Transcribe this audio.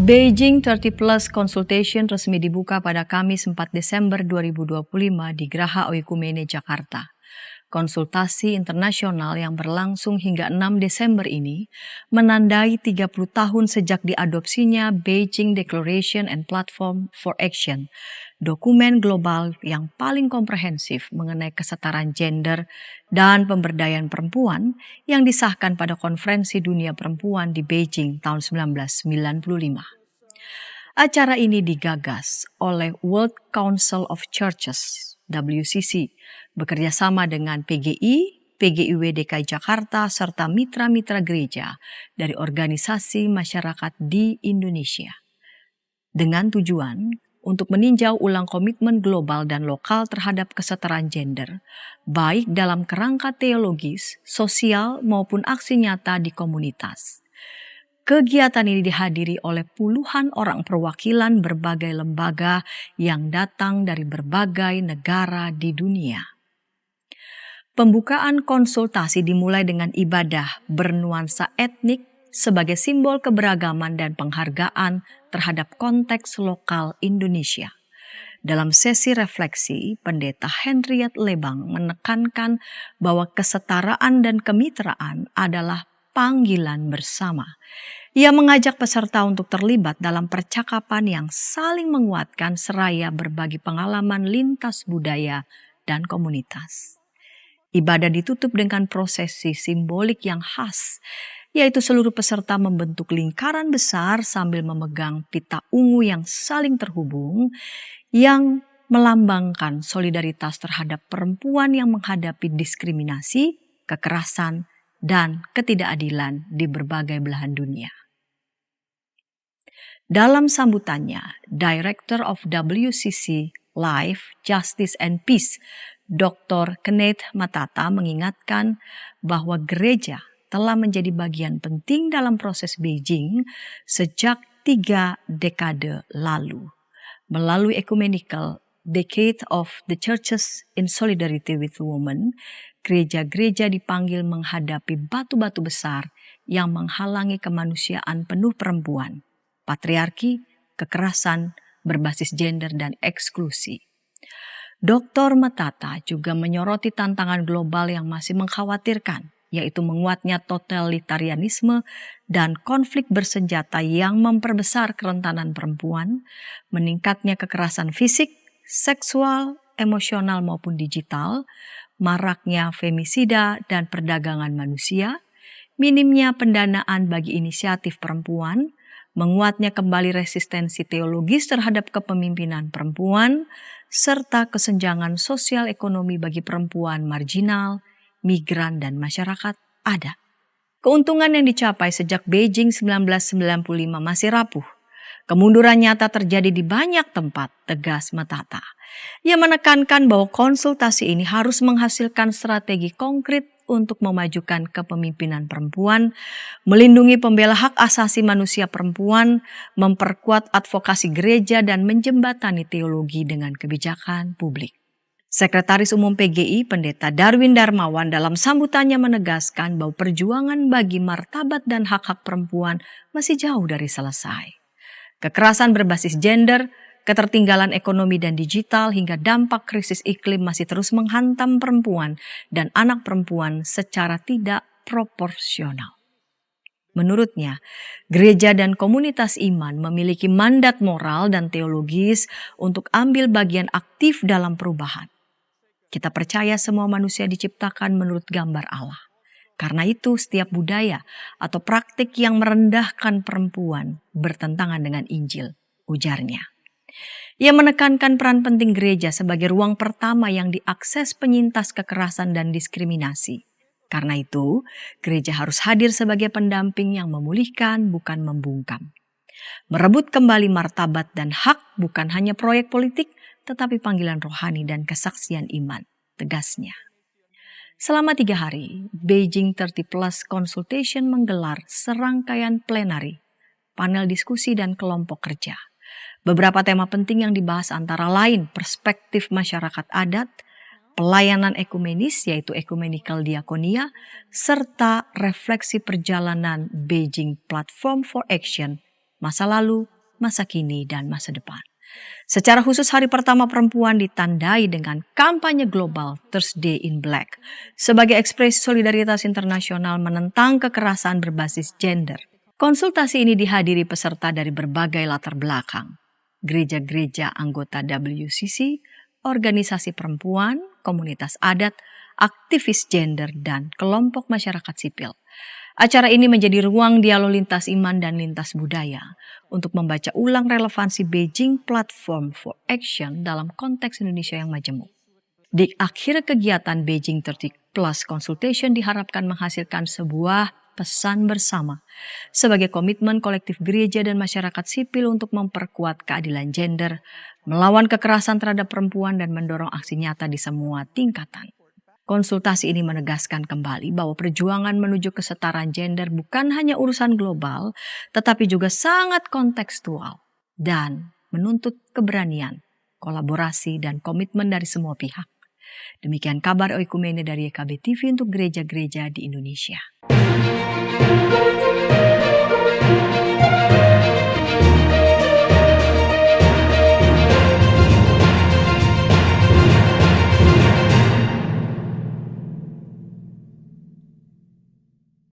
Beijing 30 Plus Consultation resmi dibuka pada Kamis 4 Desember 2025 di Geraha Oikumene, Jakarta. Konsultasi internasional yang berlangsung hingga 6 Desember ini menandai 30 tahun sejak diadopsinya Beijing Declaration and Platform for Action, dokumen global yang paling komprehensif mengenai kesetaraan gender dan pemberdayaan perempuan yang disahkan pada Konferensi Dunia Perempuan di Beijing tahun 1995. Acara ini digagas oleh World Council of Churches (WCC) bekerja sama dengan PGI, PGIW DKI Jakarta, serta mitra-mitra gereja dari organisasi masyarakat di Indonesia. Dengan tujuan untuk meninjau ulang komitmen global dan lokal terhadap kesetaraan gender, baik dalam kerangka teologis, sosial, maupun aksi nyata di komunitas. Kegiatan ini dihadiri oleh puluhan orang perwakilan berbagai lembaga yang datang dari berbagai negara di dunia. Pembukaan konsultasi dimulai dengan ibadah bernuansa etnik sebagai simbol keberagaman dan penghargaan terhadap konteks lokal Indonesia. Dalam sesi refleksi, Pendeta Henriette Lebang menekankan bahwa kesetaraan dan kemitraan adalah panggilan bersama. Ia mengajak peserta untuk terlibat dalam percakapan yang saling menguatkan seraya berbagi pengalaman lintas budaya dan komunitas. Ibadah ditutup dengan prosesi simbolik yang khas, yaitu seluruh peserta membentuk lingkaran besar sambil memegang pita ungu yang saling terhubung yang melambangkan solidaritas terhadap perempuan yang menghadapi diskriminasi, kekerasan, dan ketidakadilan di berbagai belahan dunia. Dalam sambutannya, Director of WCC Life, Justice and Peace, Dr. Kenneth Matata mengingatkan bahwa gereja telah menjadi bagian penting dalam proses Beijing sejak 3 dekade lalu. Melalui Ecumenical Decade of the Churches in Solidarity with Women, gereja-gereja dipanggil menghadapi batu-batu besar yang menghalangi kemanusiaan penuh perempuan, patriarki, kekerasan, berbasis gender, dan eksklusi. Dr. Matata juga menyoroti tantangan global yang masih mengkhawatirkan, yaitu menguatnya totalitarianisme dan konflik bersenjata yang memperbesar kerentanan perempuan, meningkatnya kekerasan fisik, seksual, emosional maupun digital, maraknya femisida dan perdagangan manusia, minimnya pendanaan bagi inisiatif perempuan, menguatnya kembali resistensi teologis terhadap kepemimpinan perempuan, serta kesenjangan sosial ekonomi bagi perempuan marginal, migran, dan masyarakat adat. Keuntungan yang dicapai sejak Beijing 1995 masih rapuh. Kemunduran nyata terjadi di banyak tempat, tegas Matata. Ia menekankan bahwa konsultasi ini harus menghasilkan strategi konkret untuk memajukan kepemimpinan perempuan, melindungi pembela hak asasi manusia perempuan, memperkuat advokasi gereja, dan menjembatani teologi dengan kebijakan publik. Sekretaris Umum PGI, Pendeta Darwin Darmawan, dalam sambutannya menegaskan bahwa perjuangan bagi martabat dan hak-hak perempuan masih jauh dari selesai. Kekerasan berbasis gender, ketertinggalan ekonomi dan digital, hingga dampak krisis iklim masih terus menghantam perempuan dan anak perempuan secara tidak proporsional. Menurutnya, gereja dan komunitas iman memiliki mandat moral dan teologis untuk ambil bagian aktif dalam perubahan. Kita percaya semua manusia diciptakan menurut gambar Allah. Karena itu, setiap budaya atau praktik yang merendahkan perempuan bertentangan dengan Injil, ujarnya. Ia menekankan peran penting gereja sebagai ruang pertama yang diakses penyintas kekerasan dan diskriminasi. Karena itu, gereja harus hadir sebagai pendamping yang memulihkan, bukan membungkam. Merebut kembali martabat dan hak bukan hanya proyek politik, tetapi panggilan rohani dan kesaksian iman, tegasnya. Selama 3 hari, Beijing 30 Plus Consultation menggelar serangkaian plenari, panel diskusi, dan kelompok kerja. Beberapa tema penting yang dibahas antara lain perspektif masyarakat adat, pelayanan ekumenis yaitu ecumenical diakonia, serta refleksi perjalanan Beijing Platform for Action, masa lalu, masa kini, dan masa depan. Secara khusus Hari Pertama Perempuan ditandai dengan kampanye global Thursday in Black sebagai ekspresi solidaritas internasional menentang kekerasan berbasis gender. Konsultasi ini dihadiri peserta dari berbagai latar belakang. Gereja-gereja anggota WCC, organisasi perempuan, komunitas adat, aktivis gender, dan kelompok masyarakat sipil. Acara ini menjadi ruang dialog lintas iman dan lintas budaya untuk membaca ulang relevansi Beijing Platform for Action dalam konteks Indonesia yang majemuk. Di akhir kegiatan Beijing 30 Plus Consultation diharapkan menghasilkan sebuah pesan bersama sebagai komitmen kolektif gereja dan masyarakat sipil untuk memperkuat keadilan gender, melawan kekerasan terhadap perempuan, dan mendorong aksi nyata di semua tingkatan. Konsultasi ini menegaskan kembali bahwa perjuangan menuju kesetaraan gender bukan hanya urusan global, tetapi juga sangat kontekstual dan menuntut keberanian, kolaborasi, dan komitmen dari semua pihak. Demikian kabar Oikumene dari YKB TV untuk gereja-gereja di Indonesia.